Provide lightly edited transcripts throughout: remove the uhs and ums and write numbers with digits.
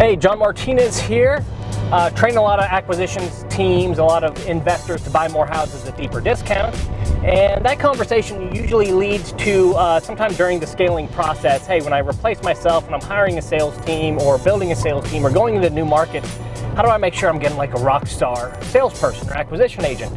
Hey, John Martinez here. Train a lot of acquisitions teams, a lot of investors to buy more houses at deeper discounts. And that conversation usually leads to sometime during the scaling process, hey, when I replace myself and I'm hiring a sales team or building a sales team or going into a new market, how do I make sure I'm getting like a rock star salesperson or acquisition agent?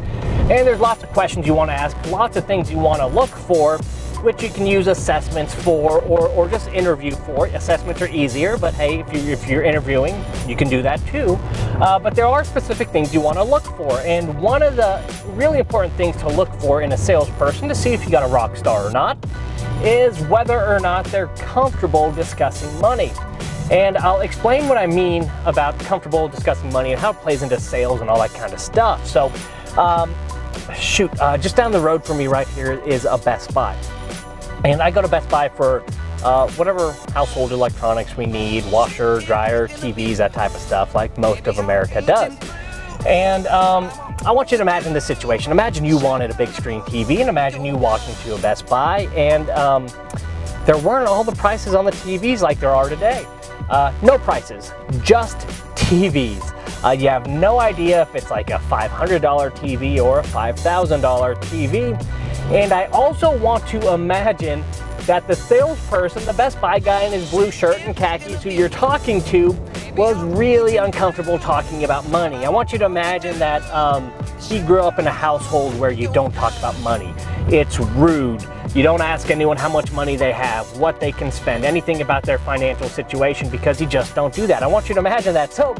And there's lots of questions you want to ask, lots of things you want to look for, which you can use assessments for or just interview for. Assessments are easier, but hey, if you're interviewing, you can do that too. But there are specific things you want to look for. And one of the really important things to look for in a salesperson to see if you got a rock star or not is whether or not they're comfortable discussing money. And I'll explain what I mean about comfortable discussing money and how it plays into sales and all that kind of stuff. So, just down the road from me right here is a Best Buy. And I go to Best Buy for whatever household electronics we need, washer, dryer, TVs, that type of stuff, like most of America does. And I want you to imagine this situation. Imagine you wanted a big screen TV, and imagine you walked into a Best Buy, and there weren't all the prices on the TVs like there are today. No prices, just TVs. You have no idea if it's like a $500 TV or a $5,000 TV. And I also want to imagine that the salesperson, the Best Buy guy in his blue shirt and khakis who you're talking to, was really uncomfortable talking about money. I want you to imagine that he grew up in a household where you don't talk about money. It's rude. You don't ask anyone how much money they have, what they can spend, anything about their financial situation, because you just don't do that. I want you to imagine that. So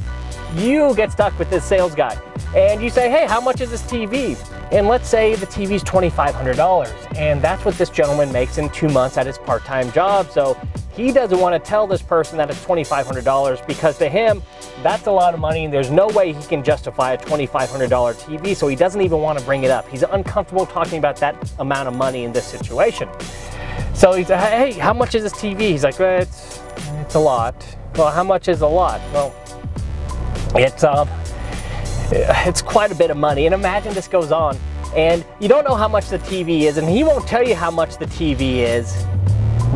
you get stuck with this sales guy and you say, hey, how much is this TV? And let's say the TV's $2,500, and that's what this gentleman makes in 2 months at his part-time job. So he doesn't want to tell this person that it's $2,500 because to him, that's a lot of money and there's no way he can justify a $2,500 TV, so he doesn't even want to bring it up. He's uncomfortable talking about that amount of money in this situation. So he's like, hey, how much is this TV? He's like, well, it's a lot. Well, how much is a lot? Well, it's quite a bit of money. And imagine this goes on and you don't know how much the TV is, and he won't tell you how much the TV is.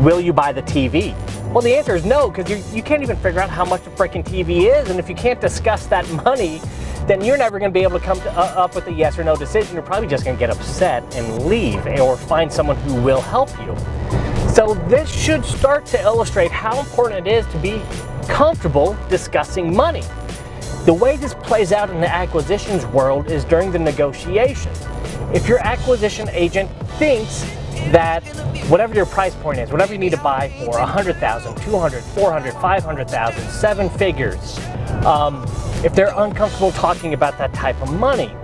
Will you buy the TV? Well, the answer is no, because you can't even figure out how much the freaking TV is, and if you can't discuss that money, then you're never going to be able to come up with a yes or no decision. You're probably just going to get upset and leave, or find someone who will help you. So this should start to illustrate how important it is to be comfortable discussing money. The way this plays out in the acquisitions world is during the negotiation. If your acquisition agent thinks that whatever your price point is, whatever you need to buy for, 100,000, 200, 400, 500,000, 7 figures, if they're uncomfortable talking about that type of money,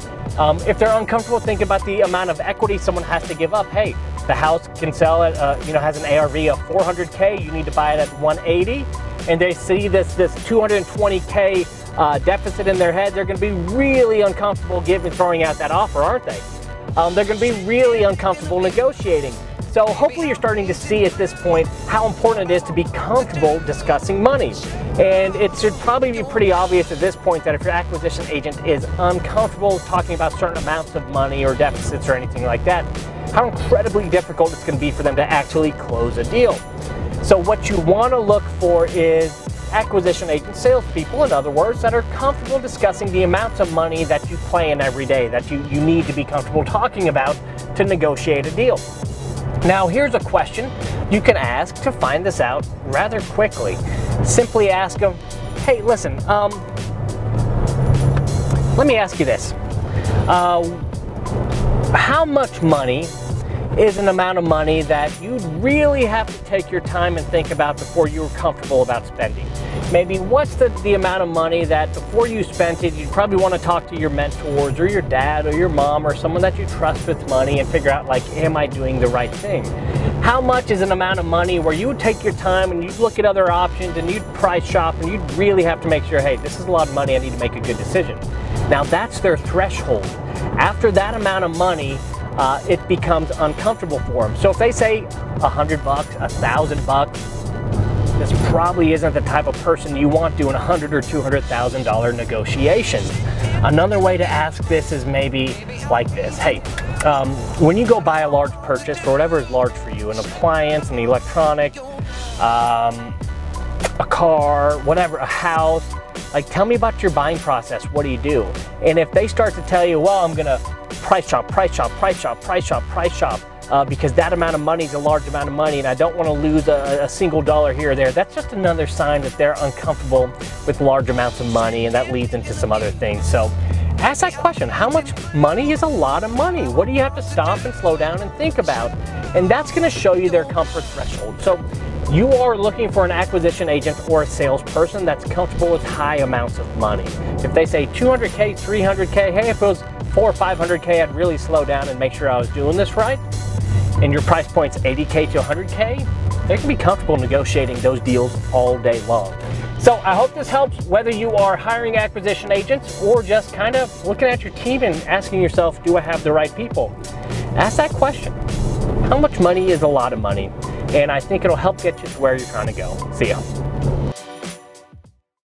if they're uncomfortable thinking about the amount of equity someone has to give up, hey, the house can sell at, has an ARV of 400K, you need to buy it at 180, and they see this 220K deficit in their head, they're going to be really uncomfortable throwing out that offer, aren't they? They're going to be really uncomfortable negotiating. So hopefully you're starting to see at this point how important it is to be comfortable discussing money. And it should probably be pretty obvious at this point that if your acquisition agent is uncomfortable talking about certain amounts of money or deficits or anything like that, how incredibly difficult it's going to be for them to actually close a deal. So what you want to look for is acquisition agent salespeople, in other words, that are comfortable discussing the amounts of money that you play in every day, that you need to be comfortable talking about to negotiate a deal. Now, here's a question you can ask to find this out rather quickly. Simply ask them, hey, listen, let me ask you this. How much money is an amount of money that you'd really have to take your time and think about before you were comfortable about spending? Maybe what's the amount of money that before you spent it, you'd probably want to talk to your mentors or your dad or your mom or someone that you trust with money and figure out, like, am I doing the right thing? How much is an amount of money where you would take your time and you'd look at other options and you'd price shop and you'd really have to make sure, hey, this is a lot of money, I need to make a good decision. Now that's their threshold. After that amount of money, it becomes uncomfortable for them. So if they say $100, $1,000, this probably isn't the type of person you want doing $100,000 or $200,000 negotiations. Another way to ask this is maybe like this. Hey, when you go buy a large purchase for whatever is large for you, an appliance, an electronic, a car, whatever, a house. Like, tell me about your buying process. What do you do? And if they start to tell you, well, I'm gonna price shop, because that amount of money is a large amount of money and I don't want to lose a single dollar here or there, that's just another sign that they're uncomfortable with large amounts of money, and that leads into some other things. So ask that question. How much money is a lot of money? What do you have to stop and slow down and think about? And that's going to show you their comfort threshold. So you are looking for an acquisition agent or a salesperson that's comfortable with high amounts of money. If they say 200K, 300K, hey, if it was 400 or 500K, I'd really slow down and make sure I was doing this right. And your price point's 80K to 100K, they can be comfortable negotiating those deals all day long. So I hope this helps, whether you are hiring acquisition agents or just kind of looking at your team and asking yourself, do I have the right people? Ask that question. How much money is a lot of money? And I think it'll help get you to where you're trying to go. See ya.